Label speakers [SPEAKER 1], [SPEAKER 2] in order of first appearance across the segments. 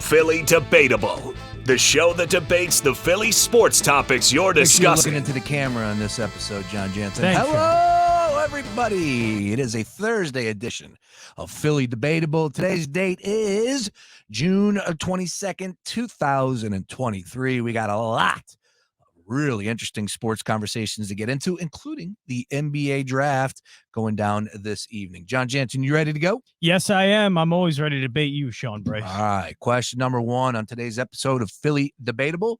[SPEAKER 1] Philly Debatable, the show that debates the Philly sports topics you're discussing.
[SPEAKER 2] Looking into the camera on this episode, Jon Jansen.
[SPEAKER 3] Thanks,
[SPEAKER 2] Hello, everybody. It is a Thursday edition of Philly Debatable. Today's date is June 22nd, 2023. We got a lot of really interesting sports conversations to get into, including the NBA draft going down this evening. Jon Jansen, you ready to go?
[SPEAKER 3] Yes, I am. I'm always ready to debate you, Sean Brace.
[SPEAKER 2] All right. Question number one on today's episode of Philly Debatable.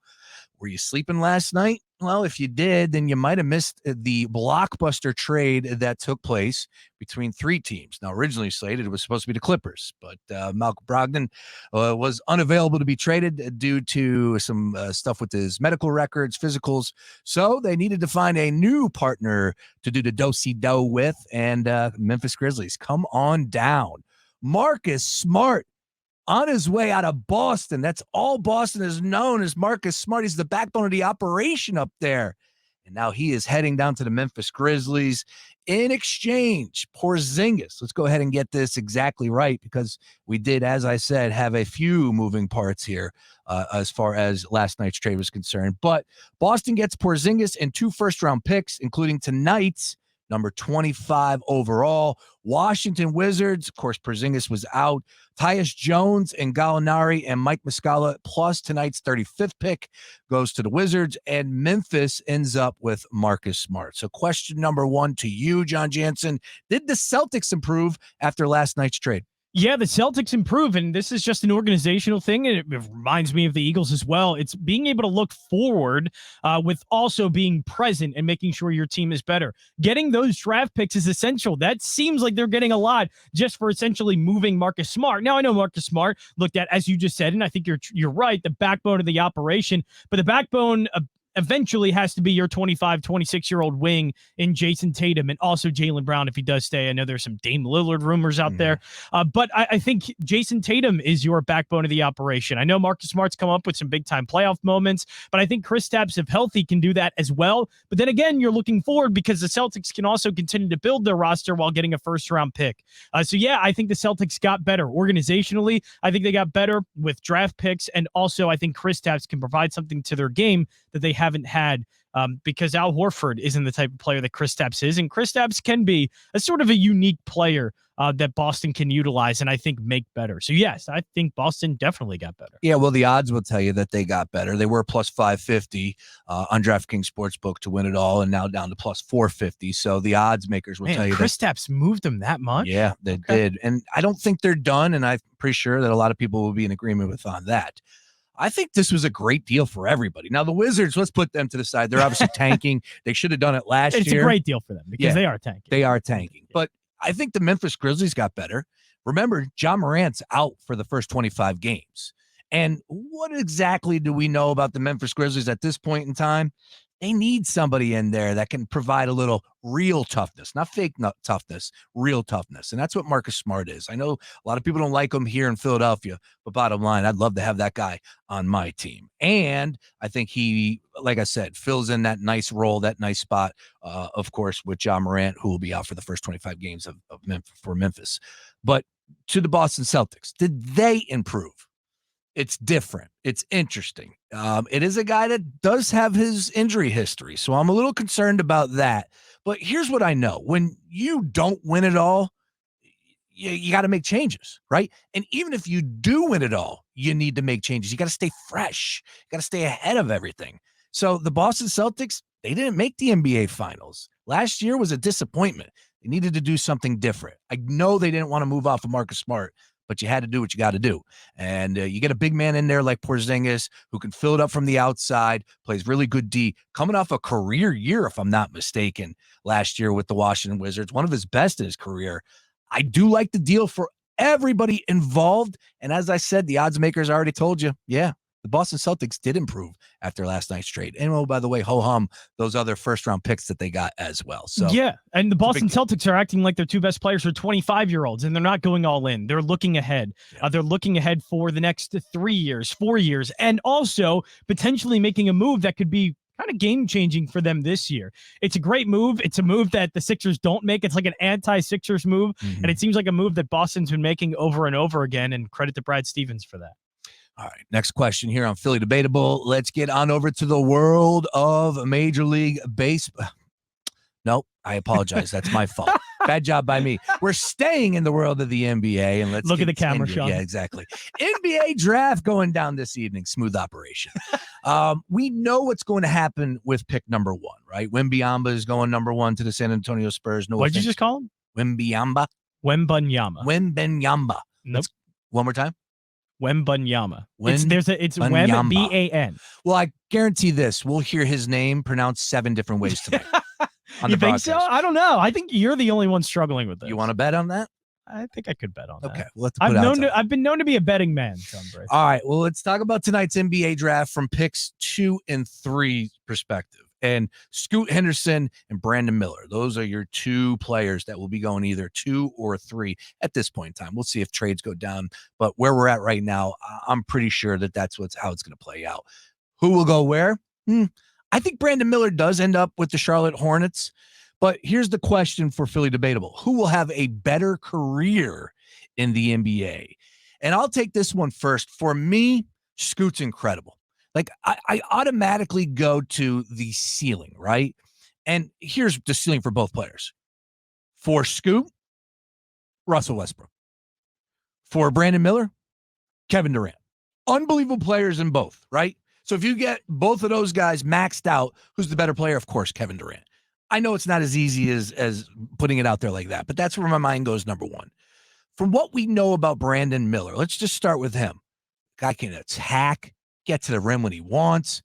[SPEAKER 2] Were you sleeping last night? Well, if you did, then you might have missed the blockbuster trade that took place between three teams. Now, originally slated, it was supposed to be the Clippers, but Malcolm Brogdon was unavailable to be traded due to some stuff with his medical records, physicals. So they needed to find a new partner to do the do-si-do with, and Memphis Grizzlies, come on down. Marcus Smart on his way out of Boston. That's all Boston is known as Marcus Smart. He's the backbone of the operation up there. And now he is heading down to the Memphis Grizzlies. In exchange, Porzingis. Let's go ahead and get this exactly right, because we did, as I said, have a few moving parts here as far as last night's trade was concerned. But Boston gets Porzingis and 2 first-round picks, including tonight's number 25 overall. Washington Wizards, of course, Porzingis was out. Tyus Jones and Gallinari and Mike Muscala, plus tonight's 35th pick, goes to the Wizards, and Memphis ends up with Marcus Smart. So question number one to you, Jon Jansen. Did the Celtics improve after last night's trade?
[SPEAKER 3] Yeah, the Celtics improve, and this is just an organizational thing, and it reminds me of the Eagles as well. It's being able to look forward with also being present and making sure your team is better. Getting those draft picks is essential. That seems like they're getting a lot just for essentially moving Marcus Smart. Now, I know Marcus Smart looked at, as you just said, and I think you're right, the backbone of the operation, but the backbone eventually has to be your 25, 26-year-old wing in Jason Tatum, and also Jaylen Brown if he does stay. I know there's some Dame Lillard rumors out there, but I think Jason Tatum is your backbone of the operation. I know Marcus Smart's come up with some big-time playoff moments, but I think Kristaps, if healthy, can do that as well. But then again, you're looking forward because the Celtics can also continue to build their roster while getting a first-round pick. So yeah, I think the Celtics got better organizationally. I think they got better with draft picks, and also I think Kristaps can provide something to their game that they haven't had, because Al Horford isn't the type of player that Kristaps is, and Kristaps can be a sort of a unique player that Boston can utilize and I think make better. So yes, I think Boston definitely got better.
[SPEAKER 2] Yeah, well, the odds will tell you that they got better. They were plus 550 on DraftKings Sportsbook to win it all, and now down to plus 450. So the odds makers will tell you
[SPEAKER 3] Kristaps moved them that much.
[SPEAKER 2] Yeah, they did. And I don't think they're done, and I'm pretty sure that a lot of people will be in agreement with on that. I think this was a great deal for everybody. Now, the Wizards, let's put them to the side. They're obviously tanking. They should have done it last year.
[SPEAKER 3] It's a great deal for them because they are tanking.
[SPEAKER 2] They are tanking. But I think the Memphis Grizzlies got better. Remember, John Morant's out for the first 25 games. And what exactly do we know about the Memphis Grizzlies at this point in time? They need somebody in there that can provide a little real toughness, not fake toughness, real toughness. And that's what Marcus Smart is. I know a lot of people don't like him here in Philadelphia, but bottom line, I'd love to have that guy on my team. And I think he, like I said, fills in that nice role, that nice spot, of course, with John Morant, who will be out for the first 25 games for Memphis. But to the Boston Celtics, did they improve? It's different. It's interesting. It is a guy that does have his injury history, so I'm a little concerned about that. But here's what I know. When you don't win it all, you got to make changes, right? And even if you do win it all, you need to make changes. You got to stay fresh. You got to stay ahead of everything. So the Boston Celtics, they didn't make the NBA Finals. Last year was a disappointment. They needed to do something different. I know they didn't want to move off of Marcus Smart, but you had to do what you got to do. And you get a big man in there like Porzingis who can fill it up from the outside, plays really good D, coming off a career year, if I'm not mistaken, last year with the Washington Wizards, one of his best in his career. I do like the deal for everybody involved. And as I said, the odds makers already told you, yeah, the Boston Celtics did improve after last night's trade. And oh, by the way, ho-hum, those other first-round picks that they got as well. So
[SPEAKER 3] yeah, and the Boston Celtics are acting like their two best players are 25-year-olds, and they're not going all in. They're looking ahead. Yeah. They're looking ahead for the next 3 years, 4 years, and also potentially making a move that could be kind of game-changing for them this year. It's a great move. It's a move that the Sixers don't make. It's like an anti-Sixers move, and it seems like a move that Boston's been making over and over again, and credit to Brad Stevens for that.
[SPEAKER 2] All right, next question here on Philly Debatable. Let's get on over to the world of Major League Baseball. Nope, I apologize. That's my fault. Bad job by me. We're staying in the world of the NBA, and let's
[SPEAKER 3] look at the camera,
[SPEAKER 2] continue.
[SPEAKER 3] Sean.
[SPEAKER 2] Yeah, exactly. NBA draft going down this evening. Smooth operation. We know what's going to happen with pick number 1, right? Wembanyama is going number 1 to the San Antonio Spurs. No,
[SPEAKER 3] What'd you just call him?
[SPEAKER 2] Wembanyama.
[SPEAKER 3] Wembanyama. Nope.
[SPEAKER 2] One more time.
[SPEAKER 3] Wembanyama. It's Wem, B-A-N.
[SPEAKER 2] Well, I guarantee this. We'll hear his name pronounced 7 different ways tonight.
[SPEAKER 3] You think so? I don't know. I think you're the only one struggling with this.
[SPEAKER 2] You want to bet on that?
[SPEAKER 3] I think I could bet on that.
[SPEAKER 2] Okay. We'll have to put
[SPEAKER 3] I've been known to be a betting man, John Brace.
[SPEAKER 2] All right. Well, let's talk about tonight's NBA draft from picks 2 and 3 perspective. And Scoot Henderson and Brandon Miller. Those are your 2 players that will be going either 2 or 3 at this point in time. We'll see if trades go down. But where we're at right now, I'm pretty sure that's how it's going to play out. Who will go where? I think Brandon Miller does end up with the Charlotte Hornets. But here's the question for Philly Debatable. Who will have a better career in the NBA? And I'll take this one first. For me, Scoot's incredible. Like, I automatically go to the ceiling, right? And here's the ceiling for both players. For Scoot, Russell Westbrook. For Brandon Miller, Kevin Durant. Unbelievable players in both, right? So if you get both of those guys maxed out, who's the better player? Of course, Kevin Durant. I know it's not as easy as putting it out there like that, but that's where my mind goes, number 1. From what we know about Brandon Miller, let's just start with him. Guy can attack, get to the rim when he wants.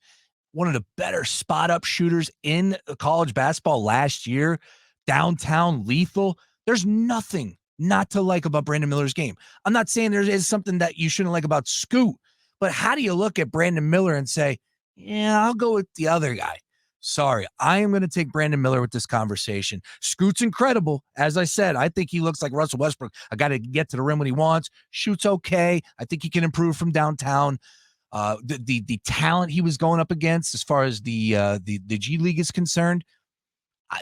[SPEAKER 2] One of the better spot-up shooters in college basketball last year. Downtown, lethal. There's nothing not to like about Brandon Miller's game. I'm not saying there is something that you shouldn't like about Scoot, but how do you look at Brandon Miller and say, yeah, I'll go with the other guy? Sorry, I am going to take Brandon Miller with this conversation. Scoot's incredible. As I said, I think he looks like Russell Westbrook. I got to get to the rim when he wants. Shoots okay. I think he can improve from downtown. The talent he was going up against as far as the G League is concerned,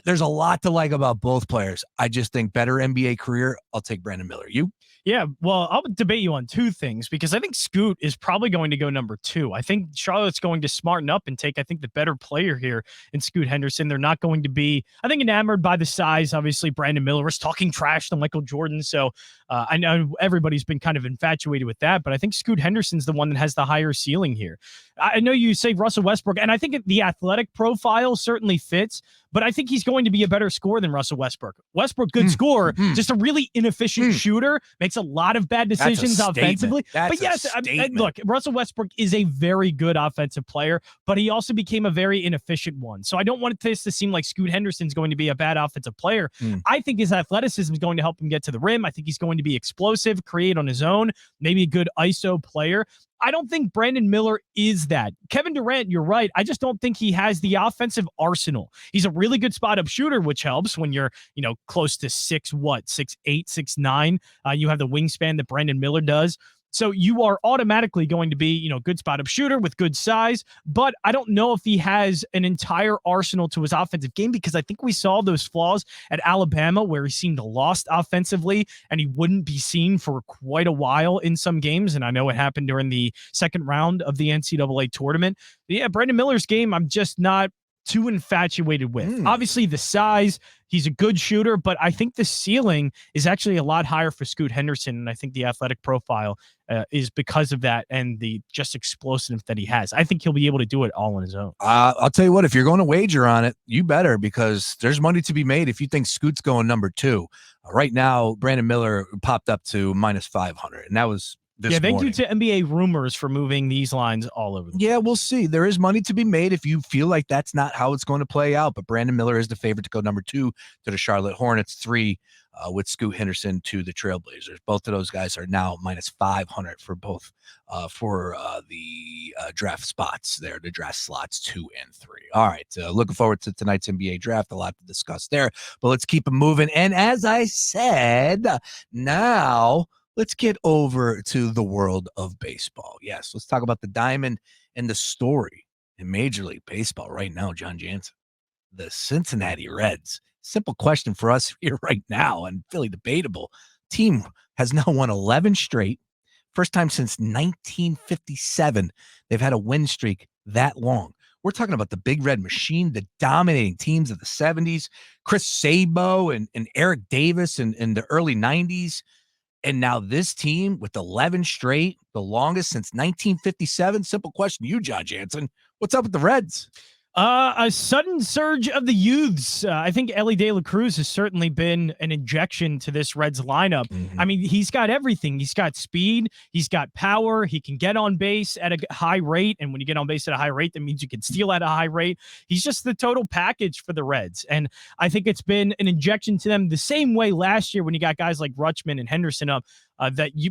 [SPEAKER 2] there's a lot to like about both players. I just think better NBA career. I'll take Brandon Miller. You?
[SPEAKER 3] Yeah, well, I'll debate you on 2 things because I think Scoot is probably going to go number 2. I think Charlotte's going to smarten up and take, I think, the better player here in Scoot Henderson. They're not going to be, I think, enamored by the size. Obviously, Brandon Miller was talking trash to Michael Jordan, so I know everybody's been kind of infatuated with that, but I think Scoot Henderson's the one that has the higher ceiling here. I know you say Russell Westbrook, and I think the athletic profile certainly fits, but I think he's going to be a better scorer than Russell Westbrook. Westbrook, good scorer, just a really inefficient shooter, makes a lot of bad decisions offensively. But yes, look, Russell Westbrook is a very good offensive player, but he also became a very inefficient one. So I don't want this to seem like Scoot Henderson's going to be a bad offensive player. I think his athleticism is going to help him get to the rim. I think he's going to be explosive, create on his own, maybe a good ISO player. I don't think Brandon Miller is that. Kevin Durant, you're right. I just don't think he has the offensive arsenal. He's a really good spot-up shooter, which helps when you're, close to 6'8", 6'9". You have the wingspan that Brandon Miller does. So you are automatically going to be, good spot-up shooter with good size, but I don't know if he has an entire arsenal to his offensive game because I think we saw those flaws at Alabama where he seemed lost offensively and he wouldn't be seen for quite a while in some games. And I know it happened during the second round of the NCAA tournament. But yeah, Brandon Miller's game, I'm just not too infatuated with. Obviously the size, he's a good shooter, but I think the ceiling is actually a lot higher for Scoot Henderson. And I think the athletic profile is because of that and the just explosiveness that he has. I think he'll be able to do it all on his own.
[SPEAKER 2] I'll tell you what, if you're going to wager on it, you better, because there's money to be made if you think Scoot's going number 2. Right now, Brandon Miller popped up to minus 500, and that was thank you to NBA rumors for moving these lines all over. Yeah, we'll see. There is money to be made if you feel like that's not how it's going to play out. But Brandon Miller is the favorite to go number 2 to the Charlotte Hornets, 3 with Scoot Henderson to the Trailblazers. Both of those guys are now minus 500 for both for the draft spots there, the draft slots 2 and 3. All right, looking forward to tonight's NBA draft. A lot to discuss there, but let's keep it moving. And as I said, now let's get over to the world of baseball. Yes, let's talk about the diamond and the story in Major League Baseball right now, Jon Jansen. The Cincinnati Reds. Simple question for us here right now and Philly Debatable. Team has now won 11 straight, First time since 1957 they've had a win streak that long. We're talking about the Big Red Machine, the dominating teams of the 70s, Chris Sabo and Eric Davis in the early 90s. And now this team with 11 straight, the longest since 1957. Simple question to you, Jon Jansen. What's up with the Reds?
[SPEAKER 3] A sudden surge of the youths. I think Elly De La Cruz has certainly been an injection to this Reds lineup.
[SPEAKER 2] Mm-hmm.
[SPEAKER 3] I mean, he's got everything. He's got speed. He's got power. He can get on base at a high rate. And when you get on base at a high rate, that means you can steal at a high rate. He's just the total package for the Reds. And I think it's been an injection to them the same way last year when you got guys like Rutschman and Henderson up.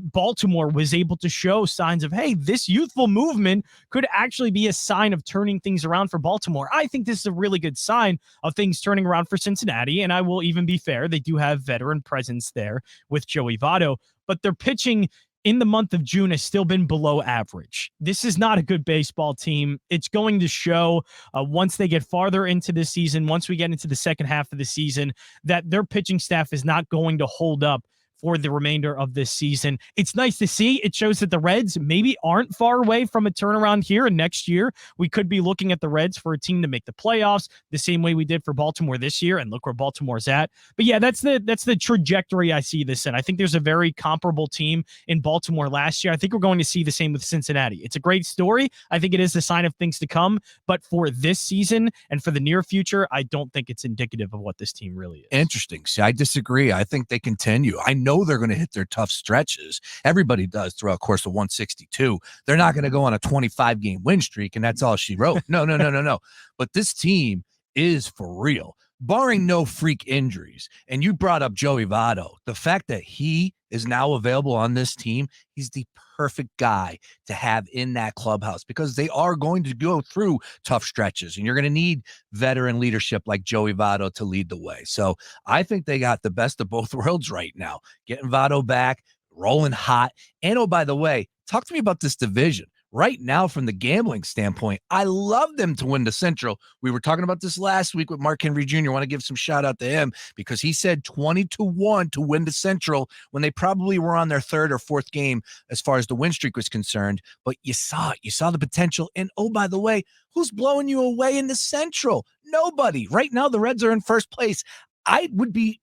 [SPEAKER 3] Baltimore was able to show signs of, hey, this youthful movement could actually be a sign of turning things around for Baltimore. I think this is a really good sign of things turning around for Cincinnati, and I will even be fair. They do have veteran presence there with Joey Votto, but their pitching in the month of June has still been below average. This is not a good baseball team. It's going to show once they get farther into the season, once we get into the second half of the season, that their pitching staff is not going to hold up for the remainder of this season. It's nice to see. It shows that the Reds maybe aren't far away from a turnaround here, and next year we could be looking at the Reds for a team to make the playoffs the same way we did for Baltimore this year, and look where Baltimore's at. But yeah, that's the trajectory I see this in. I think there's a very comparable team in Baltimore last year. I think we're going to see the same with Cincinnati. It's a great story. I think it is the sign of things to come, but for this season and for the near future, I don't think it's indicative of what this team really is.
[SPEAKER 2] Interesting. See, I disagree. I think they continue. I know they're going to hit their tough stretches. Everybody does throughout the course of 162. They're not going to go on a 25-game win streak, and that's all she wrote. No. But this team is for real, barring no freak injuries. And you brought up Joey Votto. The fact that he is now available on this team, he's the perfect guy to have in that clubhouse because they are going to go through tough stretches, and you're going to need veteran leadership like Joey Votto to lead the way. So I think they got the best of both worlds right now, getting Votto back, rolling hot. And oh, by the way, talk to me about this division. Right now, from the gambling standpoint, I love them to win the Central. We were talking about this last week with Mark Henry Jr. I want to give some shout out to him because he said 20-1 to win the Central when they probably were on their third or fourth game as far as the win streak was concerned. But you saw it. You saw the potential. And oh, by the way, who's blowing you away in the Central? Nobody. Right now, the Reds are in first place. I would be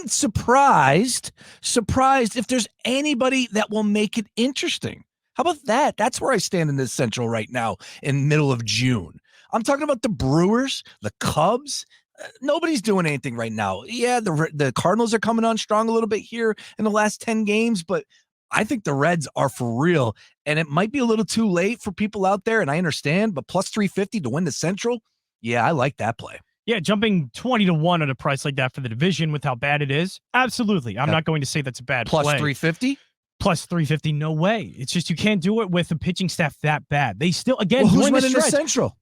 [SPEAKER 2] surprised if there's anybody that will make it interesting. How about that? That's where I stand in this Central right now in middle of June. I'm talking about the Brewers, the Cubs. Nobody's doing anything right now. Yeah, the Cardinals are coming on strong a little bit here in the last 10 games, but I think the Reds are for real, and it might be a little too late for people out there, and I understand, but plus 350 to win the Central, yeah, I like that play.
[SPEAKER 3] Yeah, jumping 20-1 at a price like that for the division with how bad it is, absolutely. I'm not going to say that's a bad
[SPEAKER 2] plus
[SPEAKER 3] play.
[SPEAKER 2] 350?
[SPEAKER 3] Plus 350, no way. It's just you can't do it with a pitching staff that bad. They still, again,
[SPEAKER 2] who's winning the Central?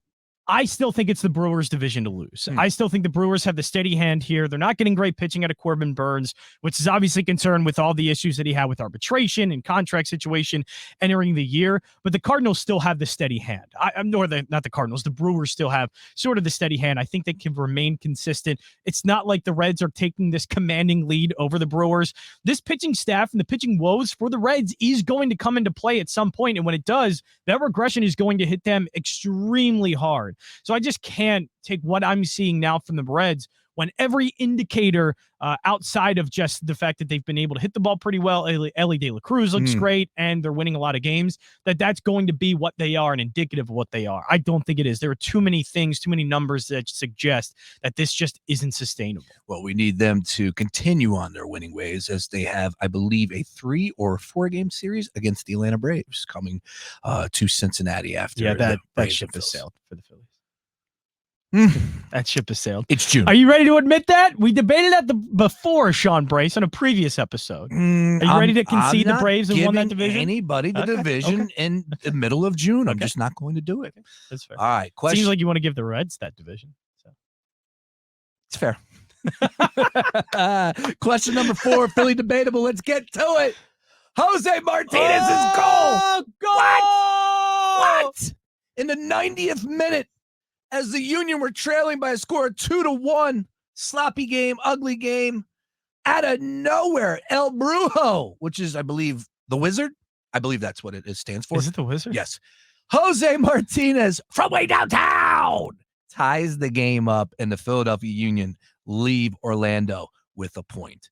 [SPEAKER 3] I still think it's the Brewers' division to lose. I still think the Brewers have the steady hand here. They're not getting great pitching out of Corbin Burns, which is obviously concerned with all the issues that he had with arbitration and contract situation entering the year. But the Cardinals still have the steady hand. Not the Cardinals. The Brewers still have sort of the steady hand. I think they can remain consistent. It's not like the Reds are taking this commanding lead over the Brewers. This pitching staff and the pitching woes for the Reds is going to come into play at some point. And when it does, that regression is going to hit them extremely hard. So I just can't take what I'm seeing now from the Reds when every indicator outside of just the fact that they've been able to hit the ball pretty well, Elly De La Cruz looks great, and they're winning a lot of games, that's going to be what they are and indicative of what they are. I don't think it is. There are too many things, too many numbers that suggest that this just isn't sustainable.
[SPEAKER 2] Well, we need them to continue on their winning ways as they have, I believe, a 3 or 4 game series against the Atlanta Braves coming to Cincinnati after.
[SPEAKER 3] Yeah, that ship has sailed for the Phillies. That ship has sailed.
[SPEAKER 2] It's June.
[SPEAKER 3] Are you ready to admit that? We debated that before Sean Brace on a previous episode. Are you ready to concede the Braves and won that division?
[SPEAKER 2] Anybody the division in the middle of June. I'm just not going to do it.
[SPEAKER 3] That's fair.
[SPEAKER 2] All right. Question.
[SPEAKER 3] Seems like you want to give the Reds that division. So.
[SPEAKER 2] It's fair. Question number 4, Philly Debatable. Let's get to it. Jose Martinez is goal. What? In the 90th minute, as the Union were trailing by a score of 2-1, sloppy game, ugly game, out of nowhere, El Brujo, which is, I believe, The Wizard? I believe that's what it stands for.
[SPEAKER 3] Is it the Wizard?
[SPEAKER 2] Yes. Jose Martinez from way downtown ties the game up, and the Philadelphia Union leave Orlando with a point.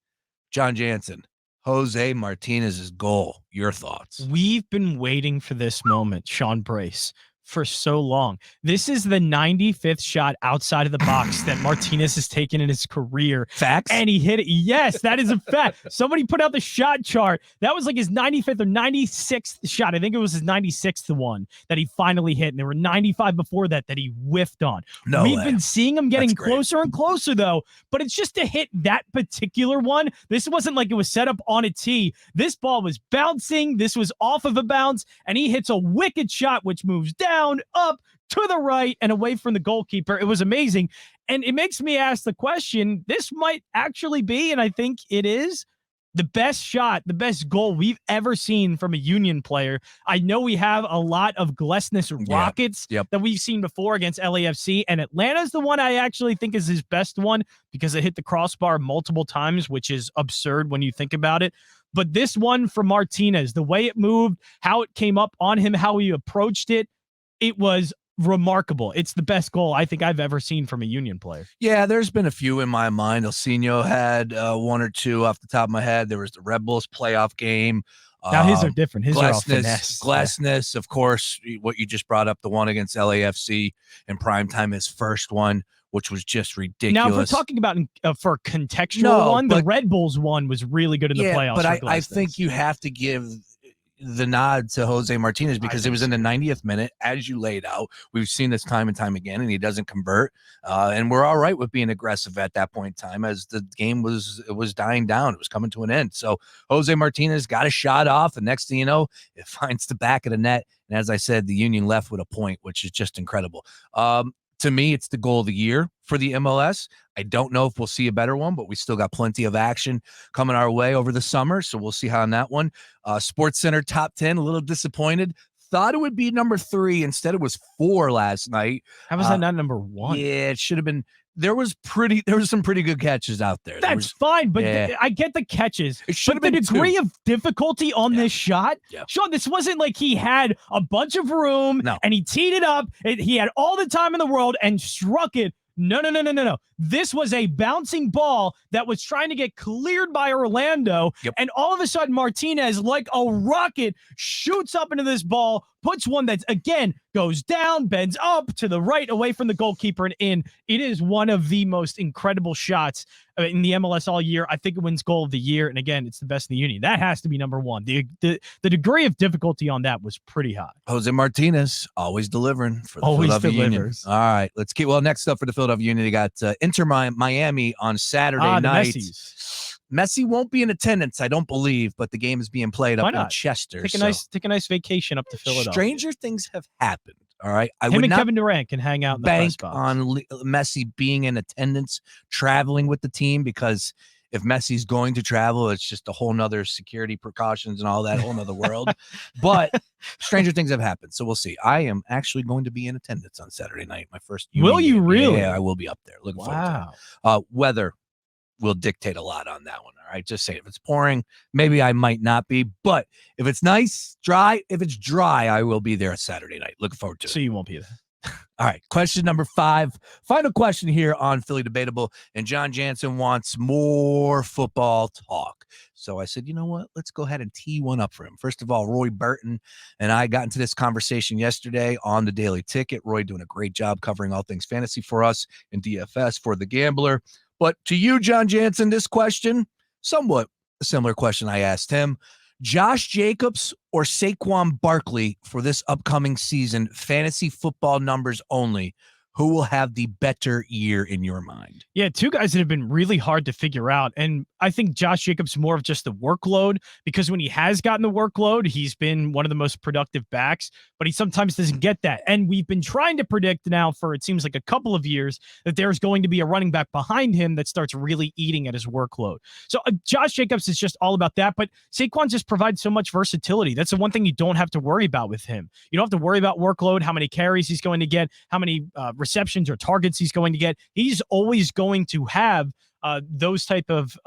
[SPEAKER 2] Jon Jansen, Jose Martinez's goal. Your thoughts?
[SPEAKER 3] We've been waiting for this moment, Sean Brace, for so long. This is the 95th shot outside of the box that Martinez has taken in his career.
[SPEAKER 2] Facts?
[SPEAKER 3] And he hit it. Yes, that is a fact. Somebody put out the shot chart. That was like his 95th or 96th shot. I think it was his 96th one that he finally hit. And there were 95 before that he whiffed on. We've been seeing him getting closer and closer, though. But it's just to hit that particular one. This wasn't like it was set up on a tee. This ball was bouncing. This was off of a bounce. And he hits a wicked shot, which moves down, up, to the right, and away from the goalkeeper. It was amazing. And it makes me ask the question, this might actually be, and I think it is, the best shot, the best goal we've ever seen from a Union player. I know we have a lot of Glesnes Rockets that we've seen before against LAFC, and Atlanta's the one I actually think is his best one because it hit the crossbar multiple times, which is absurd when you think about it. But this one from Martinez, the way it moved, how it came up on him, how he approached it, it was remarkable. It's the best goal I think I've ever seen from a Union player.
[SPEAKER 2] Yeah, there's been a few in my mind. Ilsinho had one or two off the top of my head. There was the Red Bulls playoff game.
[SPEAKER 3] Now his are different. His are all finesse.
[SPEAKER 2] Glesnes, of course, what you just brought up, the one against LAFC in primetime, his first one, which was just ridiculous.
[SPEAKER 3] Now, if we're talking about for a contextual one, the Red Bulls one was really good in the playoffs.
[SPEAKER 2] But I think you have to give the nod to Jose Martinez because it was in the 90th minute, as you laid out. We've seen this time and time again, and he doesn't convert. And we're all right with being aggressive at that point in time as the game was dying down. It was coming to an end. So Jose Martinez got a shot off, and next thing you know, it finds the back of the net. And as I said, the Union left with a point, which is just incredible. To me, it's the goal of the year for the MLS. I don't know if we'll see a better one, but we still got plenty of action coming our way over the summer, so we'll see how on that one. Sports Center top 10, a little disappointed. Thought it would be number 3. Instead, it was 4 last night.
[SPEAKER 3] How was that not number 1?
[SPEAKER 2] Yeah, it should have been. There was some pretty good catches out there.
[SPEAKER 3] That's fine, but I get the catches. But the degree of difficulty on this shot, Sean, this wasn't like he had a bunch of room and he teed it up. He had all the time in the world and struck it. No. This was a bouncing ball that was trying to get cleared by Orlando. And all of a sudden, Martinez, like a rocket, shoots up into this ball, puts one that, again, goes down, bends up to the right, away from the goalkeeper and in. It is one of the most incredible shots in the MLS all year. I think it wins goal of the year. And again, it's the best in the Union. That has to be number 1. The degree of difficulty on that was pretty high.
[SPEAKER 2] Jose Martinez, always delivering for the Philadelphia Union. All right, let's keep. Well, next up for the Philadelphia Union, they got Inter Miami on Saturday night. Messi won't be in attendance, I don't believe, but the game is being played up in Chester.
[SPEAKER 3] Take a nice vacation up to Philadelphia.
[SPEAKER 2] Stranger things have happened. All right,
[SPEAKER 3] Him and Kevin Durant can hang out in the press box.
[SPEAKER 2] On Messi being in attendance, traveling with the team, because if Messi's going to travel, it's just a whole nother security precautions and all that whole nother world. But stranger things have happened, so we'll see. I am actually going to be in attendance on Saturday night. My first.
[SPEAKER 3] Will you
[SPEAKER 2] game.
[SPEAKER 3] really?
[SPEAKER 2] Yeah, I will be up there. Looking forward to it. Weather will dictate a lot on that one. All right, just say if it's pouring, maybe I might not be, but if it's nice, dry, if it's dry, I will be there Saturday night. Looking forward to it.
[SPEAKER 3] So you won't be there.
[SPEAKER 2] All right, question number 5. Final question here on Philly Debatable, and Jon Jansen wants more football talk. So I said, you know what? Let's go ahead and tee one up for him. First of all, Roy Burton and I got into this conversation yesterday on the Daily Ticket. Roy doing a great job covering all things fantasy for us in DFS for The Gambler. But to you, Jon Jansen, this question, somewhat a similar question I asked him. Josh Jacobs or Saquon Barkley for this upcoming season, fantasy football numbers only, who will have the better year in your mind?
[SPEAKER 3] Yeah, 2 guys that have been really hard to figure out. And I think Josh Jacobs more of just the workload, because when he has gotten the workload, he's been one of the most productive backs, but he sometimes doesn't get that. And we've been trying to predict now for, it seems like a couple of years, that there's going to be a running back behind him that starts really eating at his workload. So Josh Jacobs is just all about that, but Saquon just provides so much versatility. That's the one thing you don't have to worry about with him. You don't have to worry about workload, how many carries he's going to get, how many receptions or targets he's going to get. He's always going to have those type of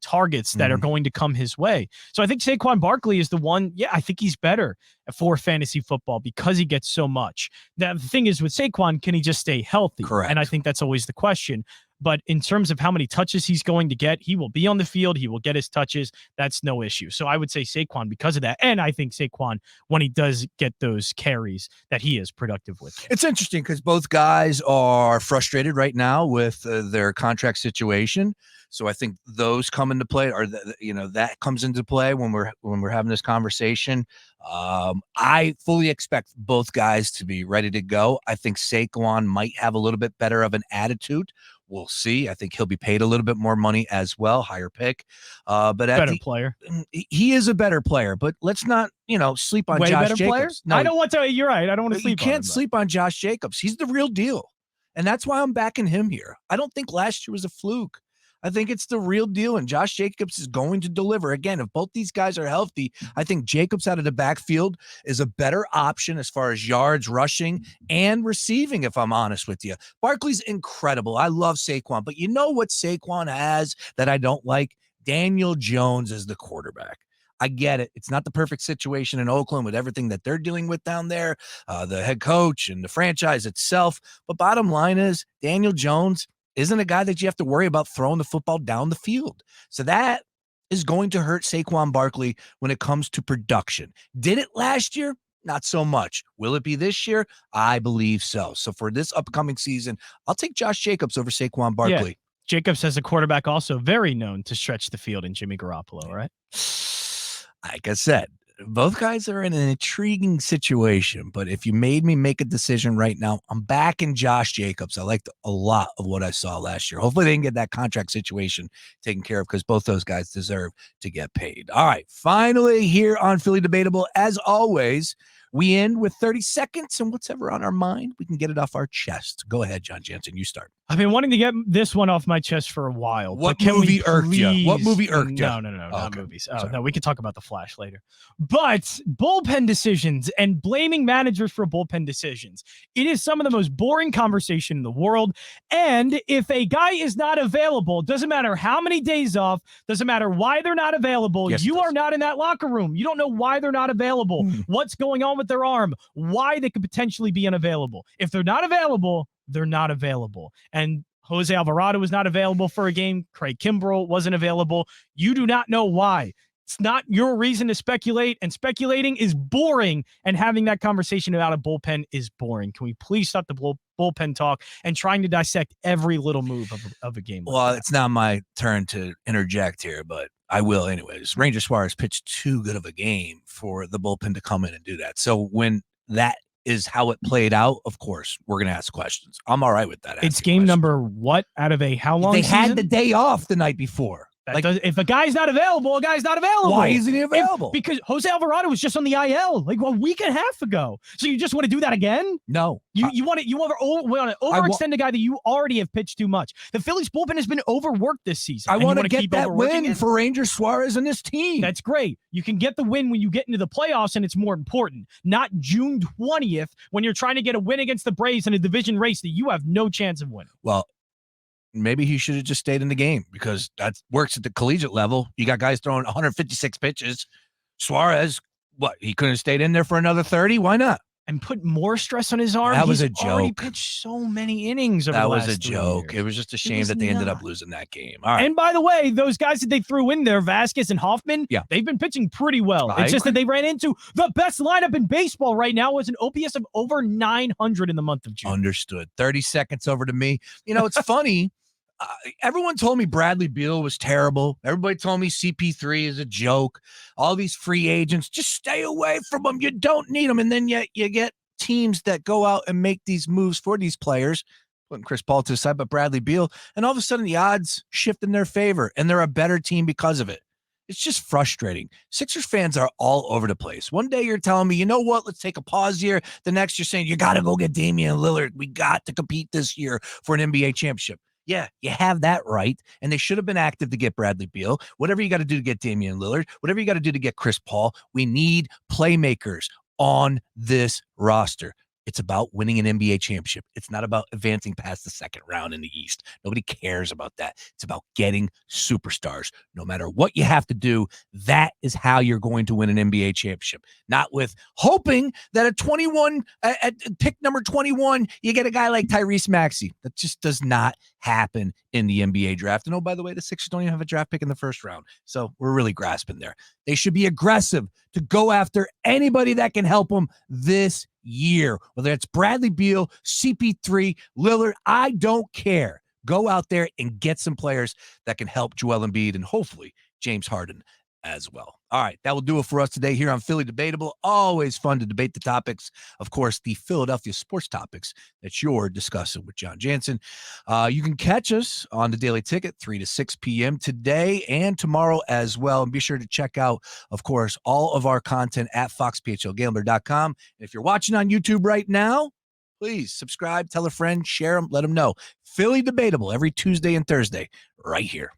[SPEAKER 3] targets that are going to come his way. So I think Saquon Barkley is the one. Yeah, I think he's better for fantasy football because he gets so much. Now, the thing is with Saquon, can he just stay healthy?
[SPEAKER 2] Correct.
[SPEAKER 3] And I think that's always the question. But in terms of how many touches he's going to get, he will be on the field. He will get his touches. That's no issue. So I would say Saquon because of that. And I think Saquon, when he does get those carries, that he is productive with them.
[SPEAKER 2] It's interesting because both guys are frustrated right now with their contract situation. So I think those come into play, or that comes into play when we're having this conversation. I fully expect both guys to be ready to go. I think Saquon might have a little bit better of an attitude. We'll see. I think he'll be paid a little bit more money as well, higher pick. But
[SPEAKER 3] better player.
[SPEAKER 2] He is a better player, but let's not, sleep on Josh Jacobs.
[SPEAKER 3] Player? No, I don't want to. You're right. I don't want to sleep.
[SPEAKER 2] You can't sleep on Josh Jacobs. He's the real deal, and that's why I'm backing him here. I don't think last year was a fluke. I think it's the real deal, and Josh Jacobs is going to deliver. Again, if both these guys are healthy, I think Jacobs out of the backfield is a better option as far as yards, rushing, and receiving, if I'm honest with you. Barkley's incredible. I love Saquon, but you know what Saquon has that I don't like? Daniel Jones is the quarterback. I get it. It's not the perfect situation in Oakland with everything that they're dealing with down there, the head coach and the franchise itself. But bottom line is Daniel Jones isn't a guy that you have to worry about throwing the football down the field. So that is going to hurt Saquon Barkley when it comes to production. Did it last year? Not so much. Will it be this year? I believe so. So for this upcoming season, I'll take Josh Jacobs over Saquon Barkley.
[SPEAKER 3] Yeah. Jacobs has a quarterback also very known to stretch the field in Jimmy Garoppolo, right?
[SPEAKER 2] Like I said, both guys are in an intriguing situation, but if you made me make a decision right now, I'm backing Josh Jacobs. I liked a lot of what I saw last year. Hopefully they can get that contract situation taken care of because both those guys deserve to get paid. All right, finally here on Philly Debatable, as always, we end with 30 seconds, and what's ever on our mind, we can get it off our chest. Go ahead, Jon Jansen, you start.
[SPEAKER 3] I've been wanting to get this one off my chest for a while.
[SPEAKER 2] What movie irked you? What movie irked you?
[SPEAKER 3] No, not movies. Oh, no, we can talk about The Flash later. But bullpen decisions and blaming managers for bullpen decisions. It is some of the most boring conversation in the world. And if a guy is not available, doesn't matter how many days off, doesn't matter why they're not available.
[SPEAKER 2] Yes,
[SPEAKER 3] you are not in that locker room. You don't know why they're not available, what's going on with their arm, why they could potentially be unavailable. If they're not available, they're not available. And Jose Alvarado was not available for a game. Craig Kimbrell wasn't available. You do not know why. It's not your reason to speculate, and speculating is boring, and having that conversation about a bullpen is boring. Can we please stop the bullpen talk and trying to dissect every little move of a game?
[SPEAKER 2] Well, it's not my turn to interject here, but I will anyways. Ranger Suarez pitched too good of a game for the bullpen to come in and do that. So when that is how it played out, of course, we're going to ask questions. I'm all right with that.
[SPEAKER 3] It's game number what out of a how long
[SPEAKER 2] They
[SPEAKER 3] season?
[SPEAKER 2] had the day off the night before.
[SPEAKER 3] If a guy's not available, a guy's not available.
[SPEAKER 2] Why isn't he available?
[SPEAKER 3] Because Jose Alvarado was just on the IL like a week and a half ago. So you just want to do that again?
[SPEAKER 2] No.
[SPEAKER 3] You want to overextend a guy that you already have pitched too much. The Phillies bullpen has been overworked this season.
[SPEAKER 2] I want to get that win for Ranger Suarez and his team.
[SPEAKER 3] That's great. You can get the win when you get into the playoffs, and it's more important. Not June 20th when you're trying to get a win against the Braves in a division race that you have no chance of winning.
[SPEAKER 2] Well, maybe he should have just stayed in the game because that works at the collegiate level. You got guys throwing 156 pitches. Suarez, he couldn't have stayed in there for another 30? Why not?
[SPEAKER 3] And put more stress on his arm.
[SPEAKER 2] That was a
[SPEAKER 3] He's already
[SPEAKER 2] joke.
[SPEAKER 3] pitched so many innings over
[SPEAKER 2] That
[SPEAKER 3] the
[SPEAKER 2] was
[SPEAKER 3] last
[SPEAKER 2] a joke.
[SPEAKER 3] 3 years.
[SPEAKER 2] It was just a shame that they ended up losing that game. All right.
[SPEAKER 3] And by the way, those guys that they threw in there, Vasquez and Hoffman, they've been pitching pretty well. It's just that they ran into the best lineup in baseball right now with an OPS of over 900 in the month of June.
[SPEAKER 2] Understood. 30 seconds over to me. It's funny. Everyone told me Bradley Beal was terrible. Everybody told me CP3 is a joke. All these free agents, just stay away from them. You don't need them. And then yet you get teams that go out and make these moves for these players, putting Chris Paul to the side, but Bradley Beal, and all of a sudden the odds shift in their favor, and they're a better team because of it. It's just frustrating. Sixers fans are all over the place. One day you're telling me, you know what, let's take a pause here. The next you're saying, you got to go get Damian Lillard. We got to compete this year for an NBA championship. Yeah, you have that right, and they should have been active to get Bradley Beal. Whatever you got to do to get Damian Lillard, whatever you got to do to get Chris Paul, we need playmakers on this roster. It's about winning an NBA championship. It's not about advancing past the second round in the East. Nobody cares about that. It's about getting superstars. No matter what you have to do, that is how you're going to win an NBA championship. Not with hoping that at pick number 21, you get a guy like Tyrese Maxey. That just does not happen in the NBA draft. And oh, by the way, the Sixers don't even have a draft pick in the first round. So we're really grasping there. They should be aggressive to go after anybody that can help them this year, whether it's Bradley Beal, CP3, Lillard, I don't care. Go out there and get some players that can help Joel Embiid and hopefully James Harden as well. All right, that will do it for us today here on Philly Debatable. Always fun to debate the topics, of course, the Philadelphia sports topics that you're discussing with Jon Jansen. You can catch us on the Daily Ticket 3 to 6 p.m. today and tomorrow as well. And be sure to check out, of course, all of our content at foxphlgambler.com. And if you're watching on YouTube right now, please subscribe, tell a friend, share them, let them know. Philly Debatable every Tuesday and Thursday right here.